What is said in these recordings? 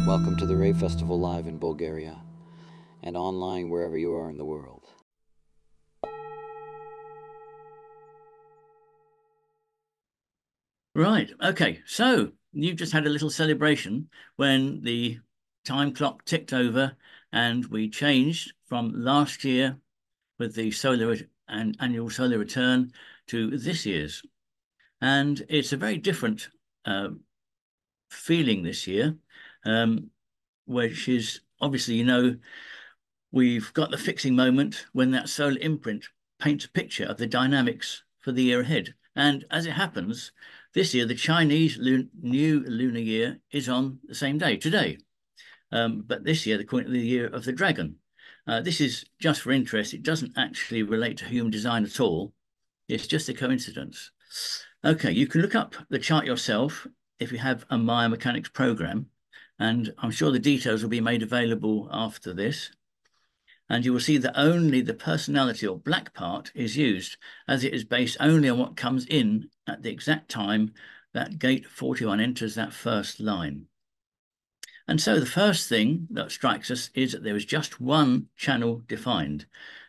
Welcome to the Rave Festival live in Bulgaria and online wherever you are in the world. Right, okay, so you've just had a little celebration when the time clock ticked over and we changed from last year with the solar and annual solar return to this year's. And it's a very different feeling this year, which is obviously, we've got the fixing moment when that solar imprint paints a picture of the dynamics for the year ahead. And as it happens, this year, the Chinese new lunar year is on the same day, today. But this year, they're calling it the year of the dragon. This is just for interest. It doesn't actually relate to human design at all. It's just a coincidence. Okay, you can look up the chart yourself if you have a Maya Mechanics program, and I'm sure the details will be made available after this. And you will see that only the personality or black part is used, as it is based only on what comes in at the exact time that gate 41 enters that first line. And so the first thing that strikes us is that there is just one channel defined,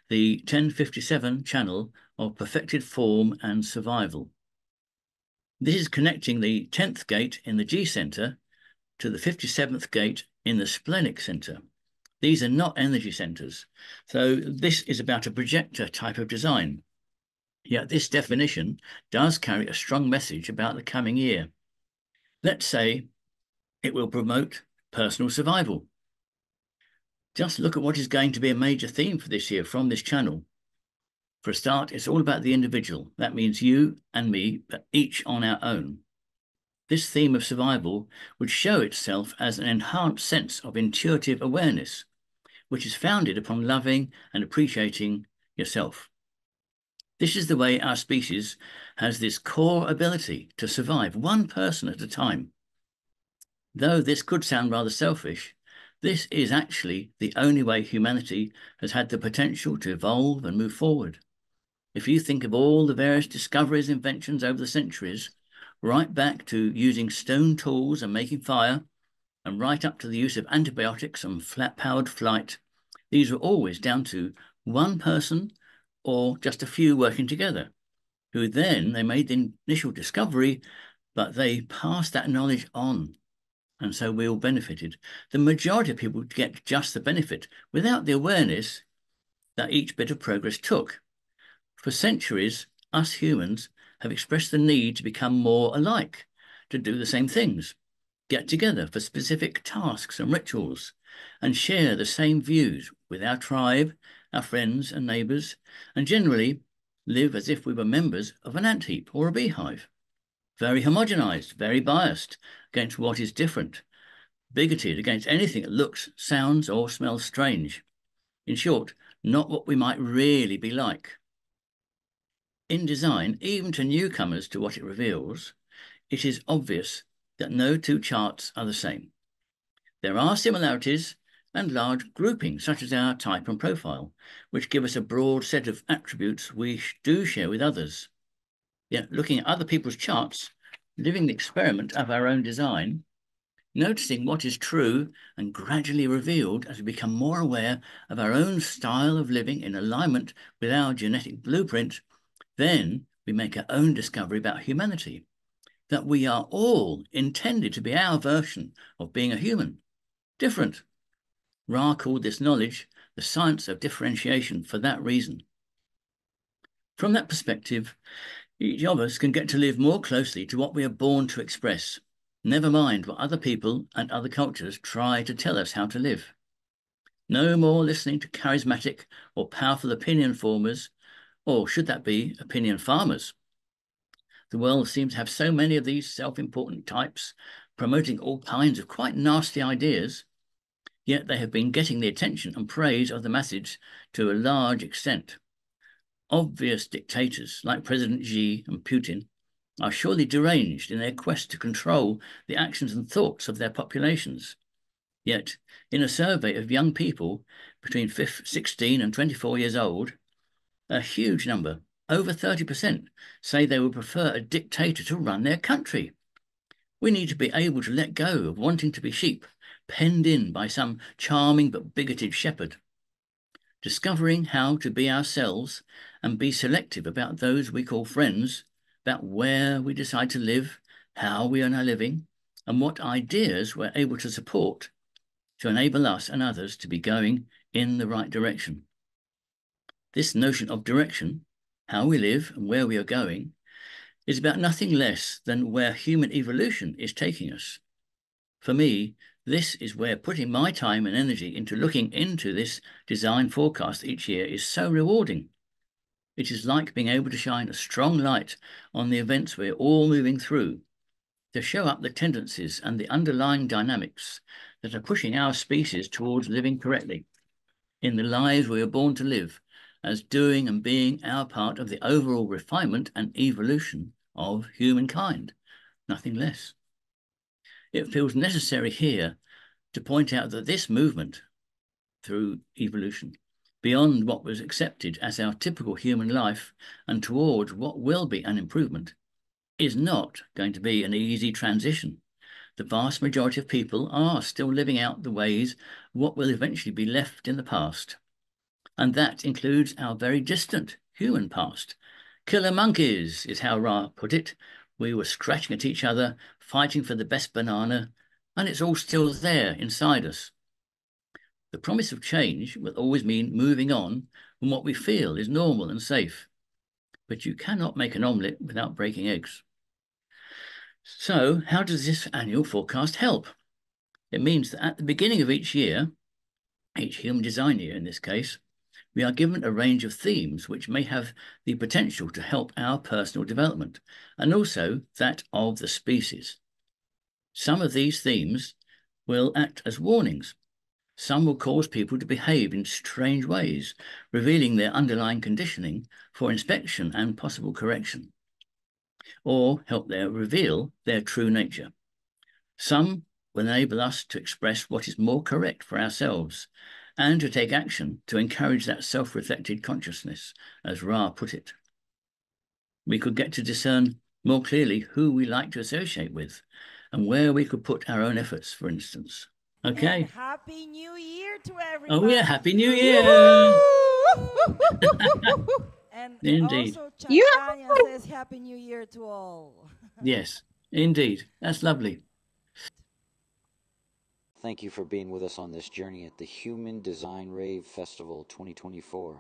the 1057 channel of perfected form and survival. This is connecting the 10th gate in the G center to the 57th gate in the splenic center. These are not energy centers. So this is about a projector type of design. Yet this definition does carry a strong message about the coming year. Let's say it will promote personal survival. Just look at what is going to be a major theme for this year from this channel. For a start, it's all about the individual. That means you and me, but each on our own. This theme of survival would show itself as an enhanced sense of intuitive awareness, which is founded upon loving and appreciating yourself. This is the way our species has this core ability to survive one person at a time. Though this could sound rather selfish, this is actually the only way humanity has had the potential to evolve and move forward. If you think of all the various discoveries, inventions over the centuries, right back to using stone tools and making fire, and right up to the use of antibiotics and flat-powered flight, these were always down to one person or just a few working together, who then they made the initial discovery, but they passed that knowledge on. And so we all benefited. The majority of people get just the benefit without the awareness that each bit of progress took. For centuries, us humans have expressed the need to become more alike, to do the same things, get together for specific tasks and rituals, and share the same views with our tribe, our friends and neighbours, and generally live as if we were members of an ant heap or a beehive. Very homogenized, very biased against what is different, bigoted against anything that looks, sounds, or smells strange. In short, not what we might really be like. In design, even to newcomers to what it reveals, it is obvious that no two charts are the same. There are similarities and large groupings, such as our type and profile, which give us a broad set of attributes we do share with others. Yet, looking at other people's charts, living the experiment of our own design, noticing what is true and gradually revealed as we become more aware of our own style of living in alignment with our genetic blueprint, then we make our own discovery about humanity, that we are all intended to be our version of being a human, different. Ra called this knowledge the science of differentiation for that reason. From that perspective, each of us can get to live more closely to what we are born to express, never mind what other people and other cultures try to tell us how to live. No more listening to charismatic or powerful opinion formers, or should that be opinion farmers? The world seems to have so many of these self-important types promoting all kinds of quite nasty ideas, yet they have been getting the attention and praise of the masses to a large extent. Obvious dictators like President Xi and Putin are surely deranged in their quest to control the actions and thoughts of their populations. Yet, in a survey of young people between 16 and 24 years old, a huge number, over 30%, say they would prefer a dictator to run their country. We need to be able to let go of wanting to be sheep, penned in by some charming but bigoted shepherd. Discovering how to be ourselves and be selective about those we call friends, about where we decide to live, how we earn our living, and what ideas we're able to support to enable us and others to be going in the right direction. This notion of direction, how we live and where we are going, is about nothing less than where human evolution is taking us. For me, this is where putting my time and energy into looking into this design forecast each year is so rewarding. It is like being able to shine a strong light on the events we're all moving through, to show up the tendencies and the underlying dynamics that are pushing our species towards living correctly in the lives we are born to live, as doing and being our part of the overall refinement and evolution of humankind, nothing less. It feels necessary here to point out that this movement through evolution, beyond what was accepted as our typical human life and towards what will be an improvement, is not going to be an easy transition. The vast majority of people are still living out the ways what will eventually be left in the past. And that includes our very distant human past. Killer monkeys is how Ra put it. We were scratching at each other, fighting for the best banana, and it's all still there inside us. The promise of change will always mean moving on from what we feel is normal and safe. But you cannot make an omelette without breaking eggs. So how does this annual forecast help? It means that at the beginning of each year, each human design year in this case, we are given a range of themes which may have the potential to help our personal development and also that of the species. Some of these themes will act as warnings. Some will cause people to behave in strange ways, revealing their underlying conditioning for inspection and possible correction, or help reveal their true nature. Some will enable us to express what is more correct for ourselves and to take action to encourage that self-reflected consciousness, as Ra put it. We could get to discern more clearly who we like to associate with and where we could put our own efforts, for instance. Okay. And Happy New Year to everybody. Oh, yeah. Happy New Year. And Indeed. also, Chaitanya says Happy New Year to all. Yes, indeed. That's lovely. Thank you for being with us on this journey at the Human Design Rave Festival 2024.